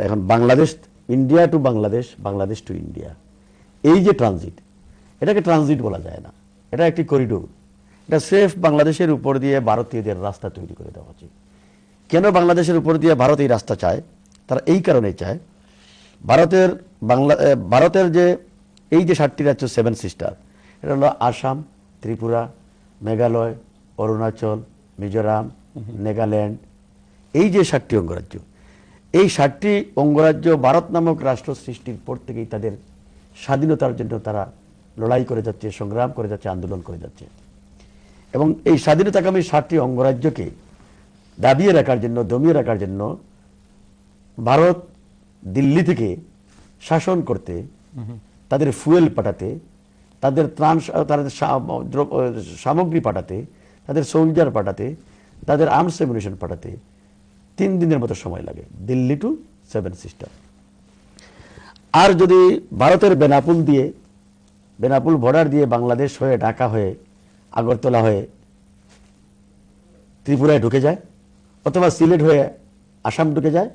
এখন Bangladesh, India to Bangladesh, Bangladesh to India, এই যে ট্রানজিট, এটাকে ট্রানজিট বলা যায় না, এটা একটি করিডোর। এটা স্রেফ বাংলাদেশের উপর দিয়ে ভারতীয়দের রাস্তা তৈরি করে দেওয়া হচ্ছে। কেন বাংলাদেশের উপর দিয়ে ভারত এই রাস্তা চায়? তারা এই কারণেই চায়, ভারতের যে এই যে 7টি রাজ্য, 7 সিস্টার, এটা হলো আসাম, ত্রিপুরা, মেঘালয়, অরুণাচল, মিজোরাম, নাগাল্যান্ড, এই যে 7টি অঙ্গরাজ্য, এই 7টি অঙ্গরাজ্য ভারত নামক রাষ্ট্র সৃষ্টির পর থেকেই তাদের স্বাধীনতার জন্য তারা লড়াই করে যাচ্ছে, সংগ্রাম করে যাচ্ছে, আন্দোলন করে যাচ্ছে। এবং এই স্বাধীনতাকামী 7টি অঙ্গরাজ্যকে দাবিয়ে রাখার জন্য, দমিয়ে রাখার জন্য ভারত দিল্লি থেকে শাসন করতে, তাদের ফুয়েল পাঠাতে, তাদের ত্রাণ, তাদের সামগ্রী পাঠাতে, তাদের সোলজার পাঠাতে, তাদের আর্মস অ্যামিউনিশন পাঠাতে 3 দিনের মতো সময় লাগে, দিল্লি টু 7 সিস্টার। আর যদি ভারতের বেনাপুল বর্ডার দিয়ে বাংলাদেশ হয়ে, ঢাকা হয়ে, আগরতলা হয়ে ত্রিপুরায় ঢুকে যায়, অথবা সিলেট হয়ে আসাম ঢুকে যায়,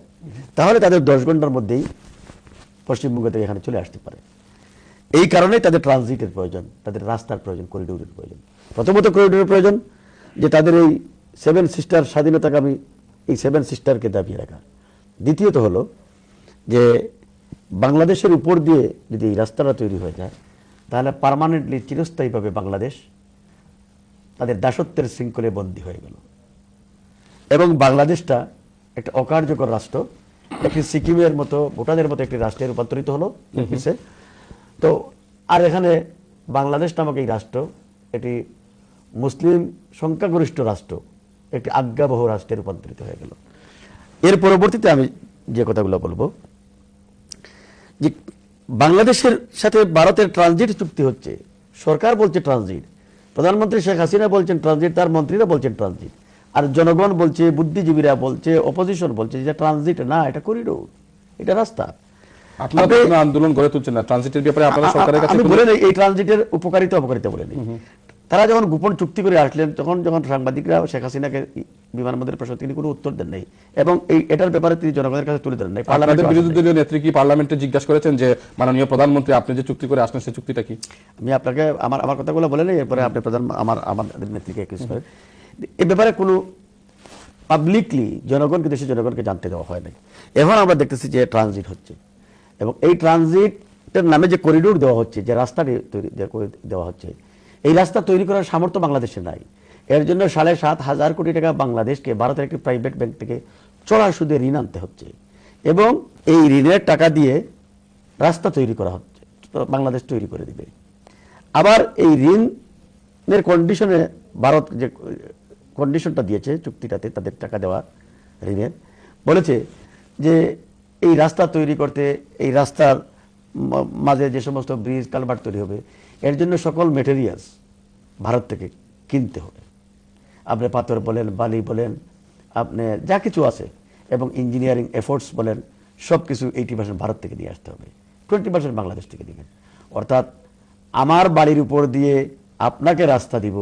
তাহলে তাদের 10 ঘন্টার মধ্যেই পশ্চিমবঙ্গ থেকে এখানে চলে আসতে পারে। এই কারণেই তাদের ট্রানজিটের প্রয়োজন, তাদের রাস্তার প্রয়োজন, করিডোরের প্রয়োজন। প্রথমত করিডোরের প্রয়োজন, যে তাদের এই 7 সিস্টার স্বাধীনতাকামী এই 7 সিস্টারকে দাবিয়ে রাখা। দ্বিতীয়ত হলো যে বাংলাদেশের উপর দিয়ে যদি এই রাস্তাটা তৈরি হয়ে যায়, তাহলে পার্মানেন্টলি, চিরস্থায়ীভাবে বাংলাদেশ তাদের দাসত্বের শৃঙ্খলে বন্দী হয়ে গেল এবং বাংলাদেশটা একটা অকার্যকর রাষ্ট্র, একটি সিকিমের মতো, ভুটানের মতো একটি রাষ্ট্রে রূপান্তরিত হলো। তো আর এখানে বাংলাদেশ নামক এই রাষ্ট্র এটি মুসলিম সংখ্যাগরিষ্ঠ রাষ্ট্র, একটি আজ্ঞাবহ রাষ্ট্রে রূপান্তরিত হয়ে গেল। এর পরবর্তীতে আমি যে কথাগুলো বলবো, যে বাংলাদেশের সাথে ভারতের ট্রানজিট চুক্তি হচ্ছে, সরকার বলছে ট্রানজিট, প্রধানমন্ত্রী শেখ হাসিনা বলছেন ট্রানজিট, তার মন্ত্রীরা বলছেন ট্রানজিট, আর জনগণ বলছে, বুদ্ধিজীবীরা বলছে, অপোজিশন বলছে যে ট্রানজিট না, এটা করিডোর, এটা রাস্তা। আপনারা কোনো আন্দোলন গড়ে তুলছেন না ট্রানজিটের ব্যাপারে? আপনারা সরকারের কাছে আমি বলে নেই এই ট্রানজিটের উপকারিতা অপকারিতা বলে নেই। তারা যখন গোপন চুক্তি করে আসলেন, যখন সাংবাদিকরা শেখ হাসিনাকে বিমানবন্দরের প্রশ্ন, তিনি কোনো উত্তর দেন নাই এবং এটার ব্যাপারে তিনি জনগণের কাছে তুলে দেন নাই। আপনাদের বিরোধী দলীয় নেত্রী কি পার্লামেন্টে জিজ্ঞাসা করেছেন যে মাননীয় প্রধানমন্ত্রী আপনি যে চুক্তি করে আসলেন সেই চুক্তিটা কি? আমি আপনাকে আমার কথাগুলো বলে নেই, এরপরে আপনি আমাদের নেত্রীকে কিছু করেন। এ ব্যাপারে কোনো পাবলিকলি দেশের জনগণকে জানতে দেওয়া হয় নাই। এখন আমরা দেখতেছি যে ট্রানজিট হচ্ছে এবং এই ট্রানজিটের নামে যে করিডোর দেওয়া হচ্ছে, যে রাস্তাটি তৈরি দেওয়া হচ্ছে, এই রাস্তা তৈরি করার সামর্থ্য বাংলাদেশে নাই। এর জন্য 7,500 কোটি টাকা বাংলাদেশকে ভারতের একটি প্রাইভেট ব্যাংক থেকে চড়া সুদে ঋণ আনতে হচ্ছে এবং এই ঋণের টাকা দিয়ে রাস্তা তৈরি করা হচ্ছে, বাংলাদেশ তৈরি করে দিবে। আবার এই ঋণের কন্ডিশনে ভারত যে কন্ডিশনটা দিয়েছে চুক্তিটাতে, তাদের টাকা দেওয়া ঋণের, বলেছে যে এই রাস্তা তৈরি করতে, এই রাস্তার মাঝে যে সমস্ত ব্রিজ কালভার্ট তৈরি হবে, এর জন্য সকল মেটেরিয়ালস ভারত থেকে কিনতে হবে। আপনি পাথর বলেন, বালি বলেন, আপনি যা কিছু আছে, এবং ইঞ্জিনিয়ারিং এফোর্টস বলেন, সব কিছু 80% ভারত থেকে নিয়ে আসতে হবে, 20% বাংলাদেশ থেকে দিবেন। অর্থাৎ আমার বাড়ির উপর দিয়ে আপনাকে রাস্তা দিব,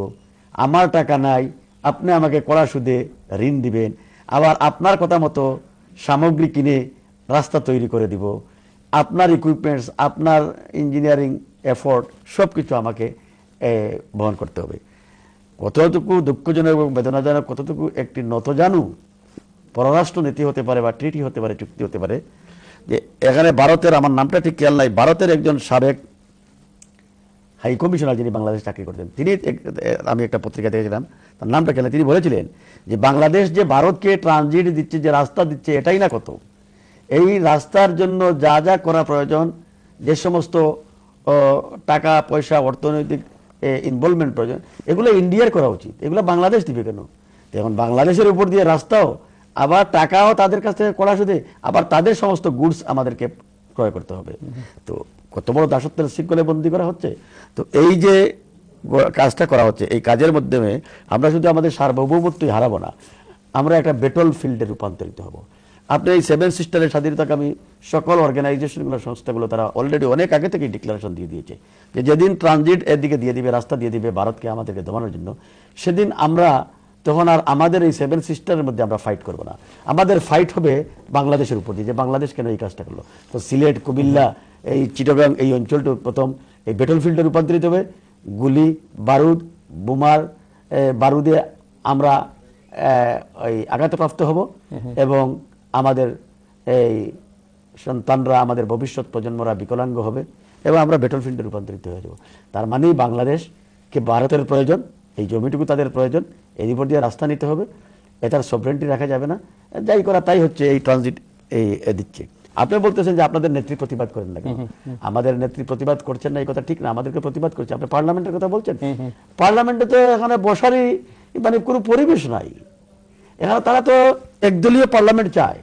আমার টাকা নাই, আপনি আমাকে কড়া সুদে ঋণ দিবেন, আবার আপনার কথা মতো সামগ্রী কিনে রাস্তা তৈরি করে দিব, আপনার ইকুইপমেন্টস, আপনার ইঞ্জিনিয়ারিং এফোর্ট সব কিছু আমাকে বহন করতে হবে। কতটুকু দুঃখজনক এবং বেদনাজনক, কতটুকু একটি নতজানু পররাষ্ট্র নীতি হতে পারে বা ট্রিটি হতে পারে, চুক্তি হতে পারে, যে এখানে ভারতের, আমার নামটা ঠিক খেয়াল নাই, ভারতের একজন সাবেক হাই কমিশনার যিনি বাংলাদেশ চাকরি করতেন, তিনি, আমি একটা পত্রিকা দেখেছিলাম, তার নামটা খেয়াল, তিনি বলেছিলেন যে বাংলাদেশ যে ভারতকে ট্রানজিট দিচ্ছে, যে রাস্তা দিচ্ছে, এটাই না কত, এই রাস্তার জন্য যা যা করা প্রয়োজন, যে সমস্ত টাকা পয়সা, অর্থনৈতিক ইনভলভমেন্ট প্রয়োজন, এগুলো ইন্ডিয়ার করা উচিত, এগুলো বাংলাদেশ দিবে কেন? এখন বাংলাদেশের উপর দিয়ে রাস্তাও, আবার টাকাও তাদের কাছ থেকে করা সুদে, আবার তাদের সমস্ত গুডস আমাদেরকে ক্রয় করতে হবে। তো কত বড় দাসত্বের শৃঙ্খলে বন্দী করা হচ্ছে। তো এই যে কাজটা করা হচ্ছে, এই কাজের মাধ্যমে আমরা শুধু আমাদের সার্বভৌমত্বই হারাবো না, আমরা একটা ব্যাটল ফিল্ডে রূপান্তরিত হব। আপনি এই 7 সিস্টারের স্বাধীনতাকামী সকল অর্গানাইজেশনগুলো, সংস্থাগুলো, তারা অলরেডি অনেক আগে থেকেই ডিক্লারেশন দিয়ে দিয়েছে যে যেদিন ট্রানজিট এর দিকে দিয়ে দিবে, রাস্তা দিয়ে দিবে ভারতকে, আমাদেরকে দমানোর জন্য, সেদিন আমরা তখন আর আমাদের এই 7 সিস্টারের মধ্যে আমরা ফাইট করব না। আমাদের ফাইট হবে বাংলাদেশের উপর দিয়ে, যে বাংলাদেশ কেন এই কাজটা করলো। তো সিলেট, কুমিল্লা, এই চিটাগাং, এই অঞ্চলটা প্রথম এই ব্যাটলফিল্ডে রূপান্তরিত হবে। গুলি, বারুদ, বোমার বারুদে আমরা ওই আঘাতপ্রাপ্ত হব এবং আমাদের এই সন্তানরা, আমাদের ভবিষ্যৎ প্রজন্মরা বিকলাঙ্গ হবে এবং আমরা ব্যাটলফিল্ডে রূপান্তরিত হয়ে যাব। তার মানেই বাংলাদেশকে ভারতের প্রয়োজন, এই জমিটুকু তাদের প্রয়োজন, এর উপর দিয়ে রাস্তা নিতে হবে, এটার সভরেন্টি রাখা যাবে না। যাই করা তাই হচ্ছে, এই ট্রানজিট এই দিচ্ছে। আপনি বলতেছেন যে আপনাদের নেত্রী প্রতিবাদ করেন না কেন? আমাদের নেত্রী প্রতিবাদ করছেন না, এই কথা ঠিক না। আমাদেরকে প্রতিবাদ করছে। আপনি পার্লামেন্টের কথা বলছেন, পার্লামেন্টে তো এখানে বসারই মানে কোনো পরিবেশ নাই। এখানে তারা তো একদলীয় পার্লামেন্ট চায়,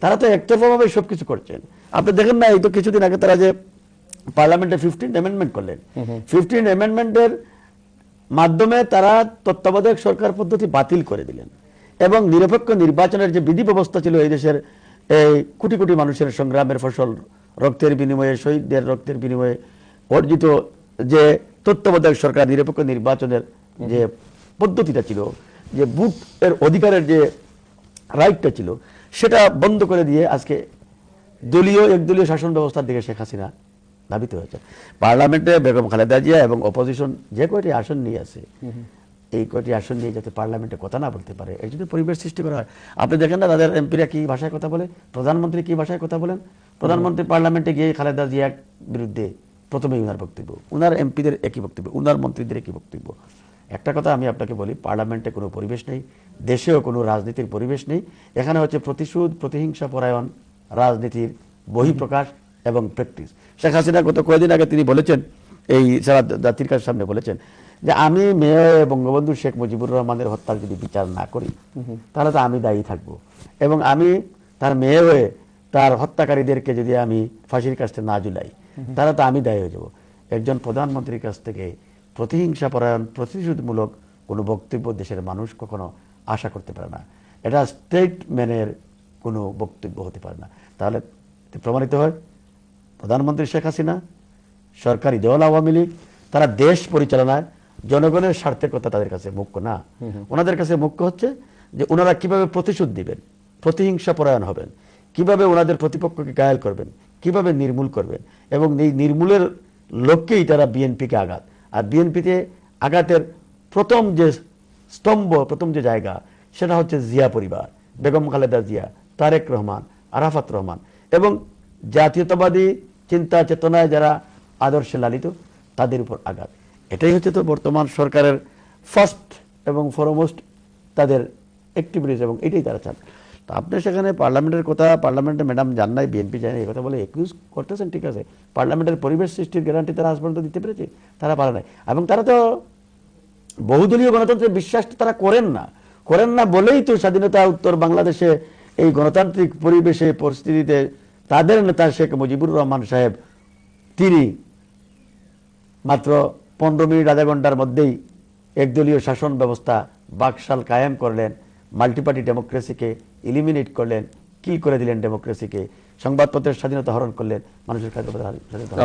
তারা তো একতরফাভাবে সবকিছু করছেন। আপনি দেখেন না, এই তো কিছুদিন আগে তারা যে পার্লামেন্টে 15 অ্যামেন্ডমেন্ট করলেন, 15 অ্যামেন্ডমেন্টের মাধ্যমে তারা তত্ত্বাবধায়ক সরকার পদ্ধতি বাতিল করে দিলেন এবং নিরপেক্ষ নির্বাচনের যে বিধি ব্যবস্থা ছিল এই দেশের এই কোটি কোটি মানুষের সংগ্রামের ফসল, রক্তের বিনিময়ে, শহীদদের রক্তের বিনিময়ে অর্জিত যে তত্ত্বাবধায়ক সরকার নিরপেক্ষ নির্বাচনের যে পদ্ধতিটা ছিল, যে ভোট এর অধিকারের যে রাইটটা ছিল, সেটা বন্ধ করে দিয়ে আজকে দলীয় একদলীয় শাসন ব্যবস্থার দিকে শেখ হাসিনা ধাবিত হয়েছে। পার্লামেন্টে বেগম খালেদা জিয়া এবং অপোজিশন যে কয়টি আসন নিয়ে আছে, এই কয়টি আসন নিয়ে যাতে পার্লামেন্টে কথা না বলতে পারে, এই যদি পরিবেশ সৃষ্টি করা হয়। আপনি দেখেন না তাদের এমপিরা কি ভাষায় কথা বলে, প্রধানমন্ত্রী কি ভাষায় কথা বলেন। প্রধানমন্ত্রী পার্লামেন্টে গিয়ে খালেদা জিয়ার বিরুদ্ধে প্রথমেই উনার বক্তব্য, উনার এমপিদের একই বক্তব্য, উনার মন্ত্রীদের একই বক্তব্য। একটা কথা আমি আপনাকে বলি, পার্লামেন্টে কোনো পরিবেশ নেই, দেশেও কোনো রাজনীতির পরিবেশ নেই। এখানে হচ্ছে প্রতিশোধ, প্রতিহিংসা পরায়ণ রাজনীতির বহিঃপ্রকাশ এবং প্র্যাকটিস। শেখ হাসিনা গত কয়েকদিন আগে তিনি বলেছেন, এই সারা জাতির কাছে সামনে বলেছেন যে আমি মেয়ে বঙ্গবন্ধু শেখ মুজিবুর রহমানের হত্যার যদি বিচার না করি তাহলে তো আমি দায়ী থাকবো, এবং আমি তার মেয়ে হয়ে তার হত্যাকারীদেরকে যদি আমি ফাঁসির কাছে না ঝুলাই তাহলে তো আমি দায়ী হয়ে যাব। একজন প্রধানমন্ত্রীর কাছ থেকে প্রতিহিংসা পরায়ণ, প্রতিশোধমূলক কোনো বক্তব্য দেশের মানুষ কখনো আশা করতে পারে না। এটা স্টেটম্যানের কোনো বক্তব্য হতে পারে না। তাহলে প্রমাণিত হয় প্রধানমন্ত্রী শেখ হাসিনা, সরকারি দল আওয়ামী লীগ, তারা দেশ পরিচালনায় জনগণের স্বার্থের কথা তাদের কাছে মুখ্য না। ওনাদের কাছে মুখ্য হচ্ছে যে ওনারা কিভাবে প্রতিশোধ দিবেন, প্রতিহিংসা পরায়ণ হবেন, কিভাবে ওনাদের প্রতিপক্ষকে ঘায়েল করবেন, কিভাবে নির্মূল করবেন, এবং এই নির্মূলের লক্ষ্যেই তারা বিএনপিকে আঘাত। আর বিএনপিতে আঘাতের প্রথম যে স্তম্ভ, প্রথম যে জায়গা, সেটা হচ্ছে জিয়া পরিবার, বেগম খালেদা জিয়া, তারেক রহমান, আরাফাত রহমান এবং জাতীয়তাবাদী চিন্তা চেতনায় যারা আদর্শে লালিত, তাদের উপর আঘাত। এটাই হচ্ছে তো বর্তমান সরকারের ফার্স্ট এবং ফরমোস্ট তাদের অ্যাক্টিভিটিস, এবং এটাই তারা চান। তো আপনি সেখানে পার্লামেন্টের কথা, পার্লামেন্টে ম্যাডাম জান নাই, বিএনপি যায় না, এই কথা বলে একুজ করতেছেন, ঠিক আছে। পার্লামেন্টের পরিবেশ সৃষ্টির গ্যারান্টি তারা আজ পর্যন্ত দিতে পেরেছে? তারা পারে নাই। এবং তারা তো বহুদলীয় গণতন্ত্রের বিশ্বাস তারা করেন না বলেই তো স্বাধীনতা উত্তর বাংলাদেশে এই গণতান্ত্রিক পরিবেশে, পরিস্থিতিতে তাদের নেতা শেখ মুজিবুর রহমান সাহেব তিনি মাত্র 15 মিনিট, আধা ঘন্টার মধ্যেই একদলীয় শাসন ব্যবস্থা বাকশাল কায়েম করলেন, মাল্টিপার্টি ডেমোক্রেসিকে ইলিমিনেট করলেন, কিল করে দিলেন ডেমোক্রেসিকে, সংবাদপত্রের স্বাধীনতা হরণ করলেন, মানুষের স্বাধীনতা হরণ করলেন।